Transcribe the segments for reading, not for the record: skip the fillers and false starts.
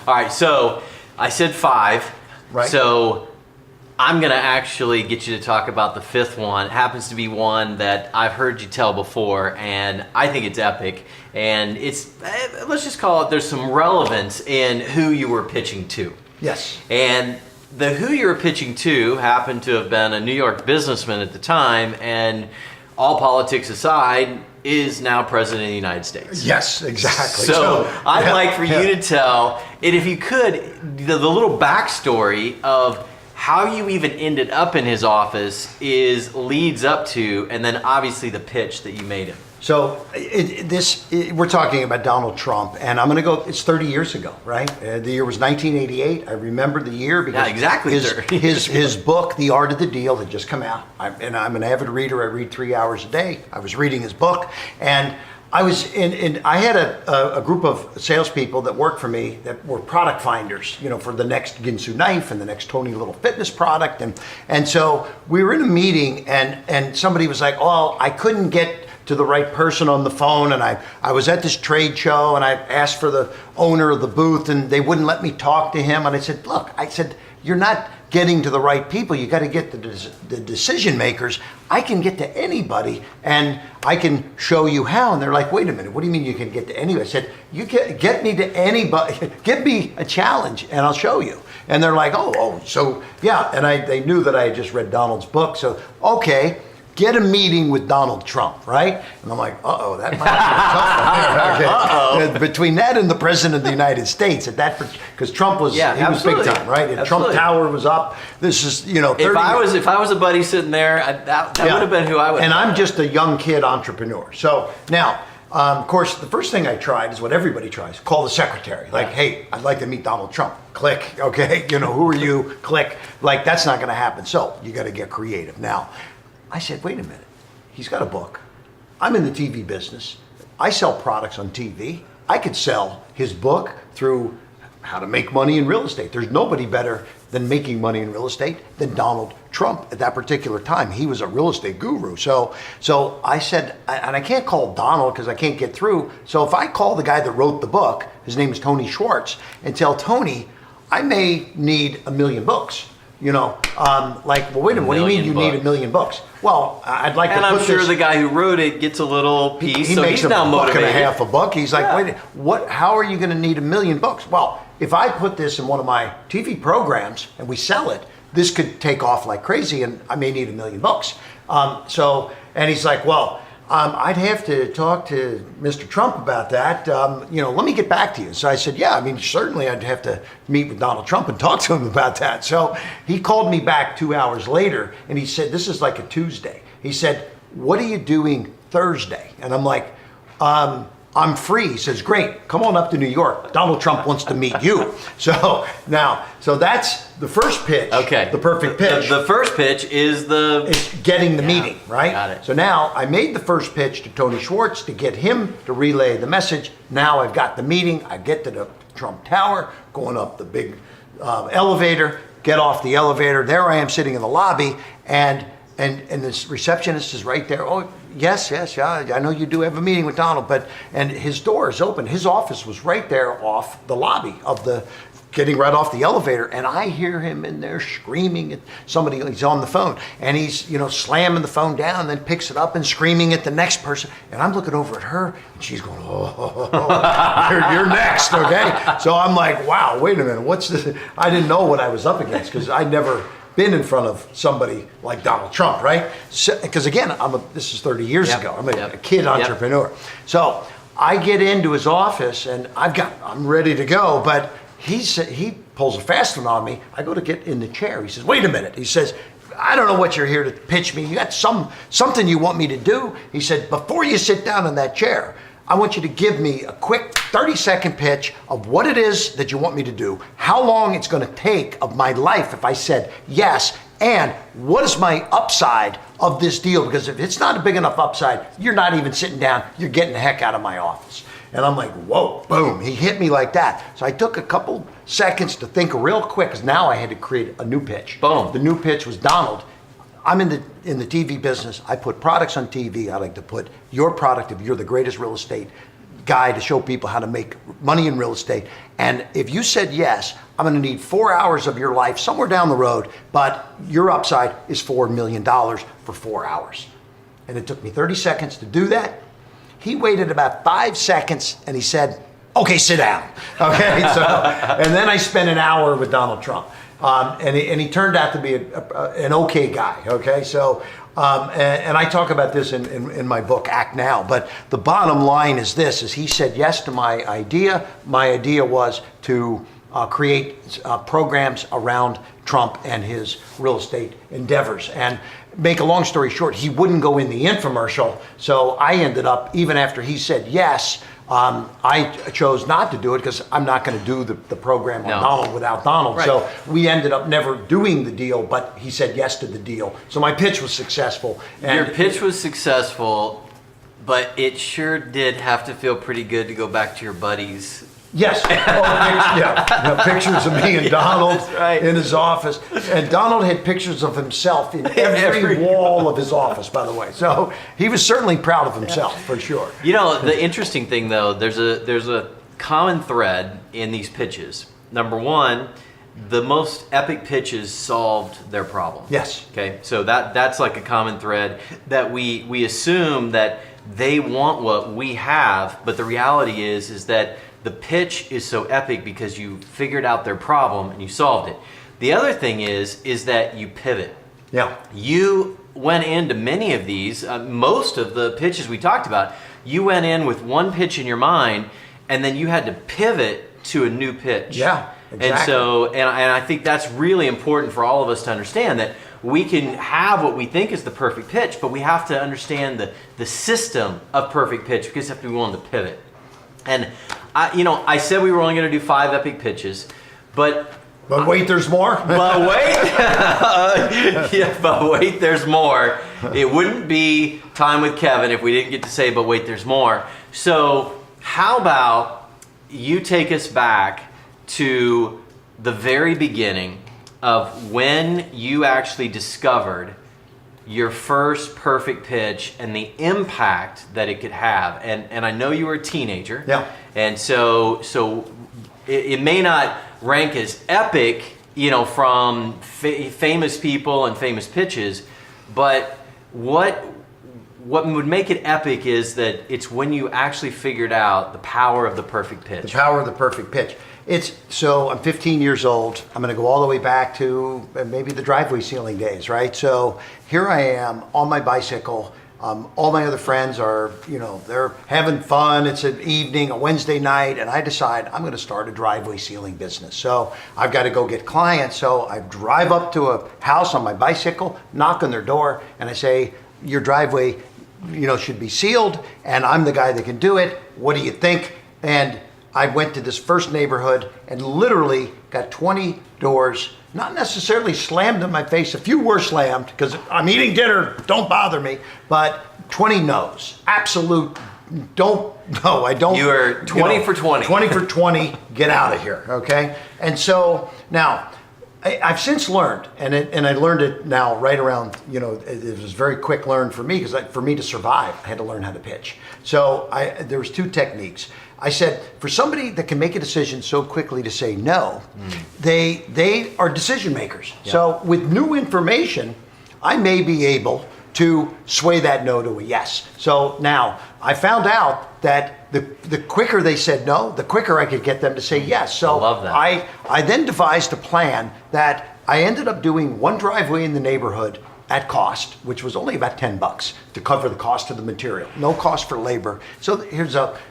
All right, so I said 5. Right. So I'm going to actually get you to talk about the 5th one. It happens to be one that I've heard you tell before, and I think it's epic. And it's, let's just call it, there's some relevance in who you were pitching to. Yes. And the who you were pitching to happened to have been a New York businessman at the time, and all politics aside, is now president of the United States. Yes, exactly. So I'd like for you to tell, and if you could, the little backstory of how you even ended up in his office leads up to, and then obviously the pitch that you made him. So we're talking about Donald Trump, and I'm going to go. It's 30 years ago, right? The year was 1988. I remember the year because exactly. his book, The Art of the Deal, had just come out. And I'm an avid reader. I read 3 hours a day. I was reading his book, and I was I had a group of salespeople that worked for me that were product finders, for the next Ginsu knife and the next Tony Little fitness product, and so we were in a meeting, and somebody was like, "Oh, I couldn't get to the right person on the phone, and I was at this trade show, and I asked for the owner of the booth, and they wouldn't let me talk to him." And I said, "Look," I said, "you're not getting to the right people. You got to get the decision makers. I can get to anybody, and I can show you how." And they're like, "Wait a minute, what do you mean you can get to anybody?" I said, "You get me to anybody. Give me a challenge, and I'll show you." And they're like, "Oh, so yeah." And they knew that I had just read Donald's book, so okay. Get a meeting with Donald Trump, right? And I'm like, that might be tough. Okay. Between that and the president of the United States, because Trump was was big time, right? And Trump Tower was up. This is 30 If I was a buddy sitting there, that would have been who I would. And I'm just a young kid entrepreneur. So now, of course, the first thing I tried is what everybody tries: call the secretary. Like, "Hey, I'd like to meet Donald Trump." Click. Okay, who are you? Click. Like, that's not going to happen. So you got to get creative now. I said, wait a minute, he's got a book. I'm in the TV business. I sell products on TV. I could sell his book through how to make money in real estate. There's nobody better than making money in real estate than Donald Trump at that particular time. He was a real estate guru. So I said, and I can't call Donald because I can't get through. So if I call the guy that wrote the book, his name is Tony Schwartz, and tell Tony, I may need 1 million books. Well, wait a minute, what do you mean you need 1 million books? Well, I'd like to put this. And I'm sure the guy who wrote it gets a little piece, so he's now motivated. He makes $1.50 He's like, wait, how are you going to need 1 million books? Well, if I put this in one of my TV programs and we sell it, this could take off like crazy, and I may need 1 million bucks. And he's like, well, I'd have to talk to Mr. Trump about that. Let me get back to you. So I said, yeah, certainly I'd have to meet with Donald Trump and talk to him about that. So he called me back 2 hours later, and he said, this is like a Tuesday. He said, what are you doing Thursday? And I'm like, I'm free. He says, great, come on up to New York. Donald Trump wants to meet you. So that's the first pitch. Okay. The perfect pitch. The first pitch is it's getting the meeting, right? Got it. So now I made the first pitch to Tony Schwartz to get him to relay the message. Now I've got the meeting. I get to the Trump Tower, going up the big elevator, get off the elevator. There I am sitting in the lobby, and this receptionist is right there. Oh, yes, yeah, I know you do have a meeting with Donald, and his door is open. His office was right there off the lobby getting right off the elevator, and I hear him in there screaming at somebody. He's on the phone, and he's slamming the phone down, then picks it up and screaming at the next person. And I'm looking over at her, and she's going, you're next, okay? So I'm like, wow, wait a minute, what's this? I didn't know what I was up against because I'd never been in front of somebody like Donald Trump, right? Because again, this is 30 years ago. I'm a kid entrepreneur. So I get into his office, and I'm ready to go, but he pulls a fast one on me. I go to get in the chair. He says, wait a minute. He says, I don't know what you're here to pitch me. You got something you want me to do? He said, before you sit down in that chair, I want you to give me a quick 30-second pitch of what it is that you want me to do, how long it's going to take of my life if I said yes, and what is my upside of this deal? Because if it's not a big enough upside, you're not even sitting down, you're getting the heck out of my office. And I'm like, whoa, boom, he hit me like that. So I took a couple seconds to think real quick, because now I had to create a new pitch. Boom. The new pitch was, Donald, I'm in the TV business. I put products on TV. I like to put your product, if you're the greatest real estate guy to show people how to make money in real estate. And if you said yes, I'm going to need 4 hours of your life somewhere down the road, but your upside is $4 million for 4 hours. And it took me 30 seconds to do that. He waited about 5 seconds and he said, okay, sit down. Okay, so, and then I spent an hour with Donald Trump. And he turned out to be an okay guy. Okay, so, and I talk about this in my book, Act Now. But the bottom line is this, is he said yes to my idea. My idea was to create programs around Trump and his real estate endeavors. And make a long story short, he wouldn't go in the infomercial. So I ended up, even after he said yes, I chose not to do it because I'm not going to do the program on Donald without Donald. Right. So we ended up never doing the deal, but he said yes to the deal. So my pitch was successful. And your pitch was successful, but it sure did have to feel pretty good to go back to your buddies. Yes. Pictures of me and Donald in his office. And Donald had pictures of himself in every wall of his office, by the way. So he was certainly proud of himself, for sure. You know, the interesting thing, though, there's a common thread in these pitches. Number one, the most epic pitches solved their problem. Yes. Okay, so that's like a common thread that we assume that they want what we have, but the reality is that the pitch is so epic because you figured out their problem and you solved it. The other thing is that you pivot. Yeah. You went into many of these, most of the pitches we talked about, you went in with one pitch in your mind and then you had to pivot to a new pitch. Yeah, exactly. And so, and I think that's really important for all of us to understand, that we can have what we think is the perfect pitch, but we have to understand the system of perfect pitch because you have to be willing to pivot. And I said we were only going to do 5 epic pitches, but wait, there's more. But wait, there's more. It wouldn't be Time with Kevin if we didn't get to say, but wait, there's more. So how about you take us back to the very beginning of when you actually discovered your first perfect pitch and the impact that it could have. And I know you were a teenager. Yeah. And so it may not rank as epic, from famous people and famous pitches, but what would make it epic is that it's when you actually figured out the power of the perfect pitch. The power of the perfect pitch. So I'm 15 years old. I'm going to go all the way back to maybe the driveway ceiling days, right? So here I am on my bicycle. All my other friends are, they're having fun. It's an evening, a Wednesday night, and I decide I'm going to start a driveway sealing business. So I've got to go get clients. So I drive up to a house on my bicycle, knock on their door, and I say, your driveway, should be sealed, and I'm the guy that can do it. What do you think? And I went to this first neighborhood and literally got 20 doors, not necessarily slammed in my face. A few were slammed because I'm eating dinner, don't bother me, but 20 no's. Absolute, I don't. You are 20 for 20. 20 for 20, get out of here, okay? And so now, I've since learned, and I learned it now right around, it was very quick learn for me, because for me to survive, I had to learn how to pitch. So there was 2 techniques. I said, for somebody that can make a decision so quickly to say no, they are decision makers. Yep. So with new information, I may be able to sway that no to a yes. So now I found out that the quicker they said no, the quicker I could get them to say yes. So I love that. I then devised a plan that I ended up doing one driveway in the neighborhood at cost, which was only about $10 to cover the cost of the material. No cost for labor. So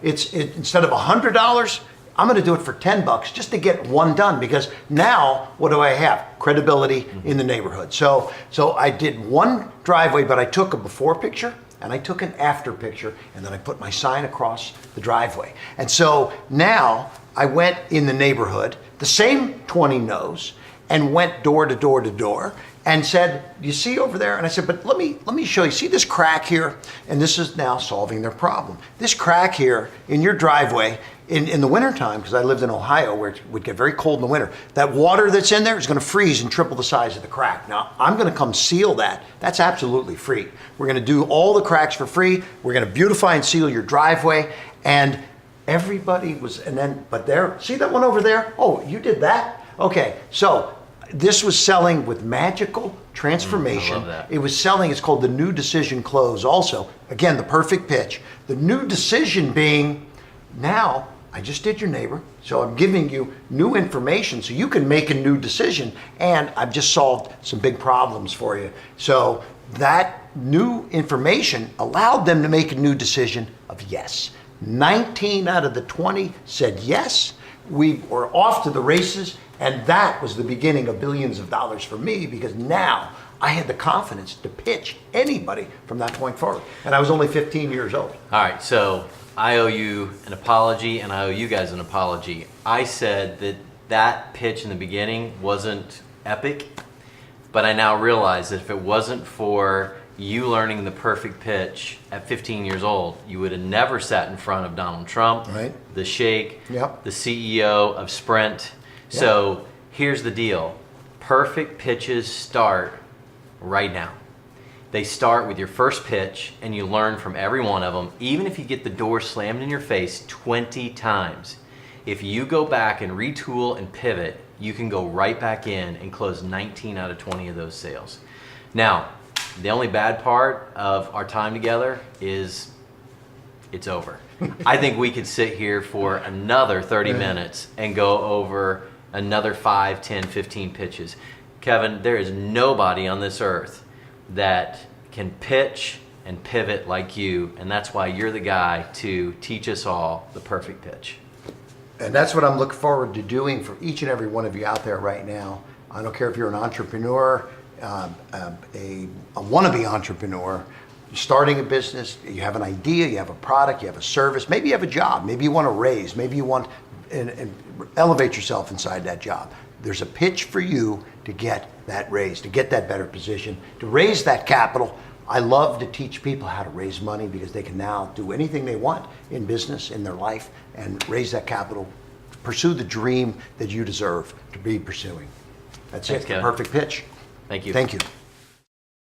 instead of $100, I'm going to do it for $10 just to get one done, because now what do I have? Credibility in the neighborhood. So I did one driveway, but I took a before picture and I took an after picture, and then I put my sign across the driveway. And so now I went in the neighborhood, the same 20 no's, and went door to door to door and said, you see over there? And I said, but let me show you. See this crack here? And this is now solving their problem. This crack here in your driveway, in the wintertime, because I lived in Ohio where it would get very cold in the winter, that water that's in there is going to freeze and triple the size of the crack. Now, I'm going to come seal that. That's absolutely free. We're going to do all the cracks for free. We're going to beautify and seal your driveway. And Everybody was, and then, but there, see that one over there? Oh, you did that? Okay, so this was selling with magical transformation. I love that. It was selling, it's called the new decision close also. Again, the perfect pitch. The new decision being, now, I just did your neighbor, so I'm giving you new information so you can make a new decision, and I've just solved some big problems for you. So that new information allowed them to make a new decision of yes. 19 out of the 20 said yes. We were off to the races, and that was the beginning of billions of dollars for me, because now I had the confidence to pitch anybody from that point forward. And I was only 15 years old. All right, so I owe you an apology, and I owe you guys an apology. I said that that pitch in the beginning wasn't epic, but I now realize that if it wasn't for you learning the perfect pitch at 15 years old, you would have never sat in front of Donald Trump, Right. the Sheikh, Yep. the CEO of Sprint. So here's the deal. Perfect pitches start right now. They start with your first pitch, and you learn from every one of them, even if you get the door slammed in your face 20 times. If you go back and retool and pivot, you can go right back in and close 19 out of 20 of those sales. Now, the only bad part of our time together is it's over. I think we could sit here for another 30 minutes and go over another 5, 10, 15 pitches. Kevin, there is nobody on this earth that can pitch and pivot like you, and that's why you're the guy to teach us all the perfect pitch. And that's what I'm looking forward to doing for each and every one of you out there right now. I don't care if you're an entrepreneur, a wannabe entrepreneur, starting a business, you have an idea, you have a product, you have a service, maybe you have a job, maybe you want to raise, maybe you want and elevate yourself inside that job. There's a pitch for you to get that raise, to get that better position, to raise that capital. I love to teach people how to raise money, because they can now do anything they want in business, in their life, and raise that capital, pursue the dream that you deserve to be pursuing. That's Thanks, it, Kevin. perfect pitch. Thank you. Thank you.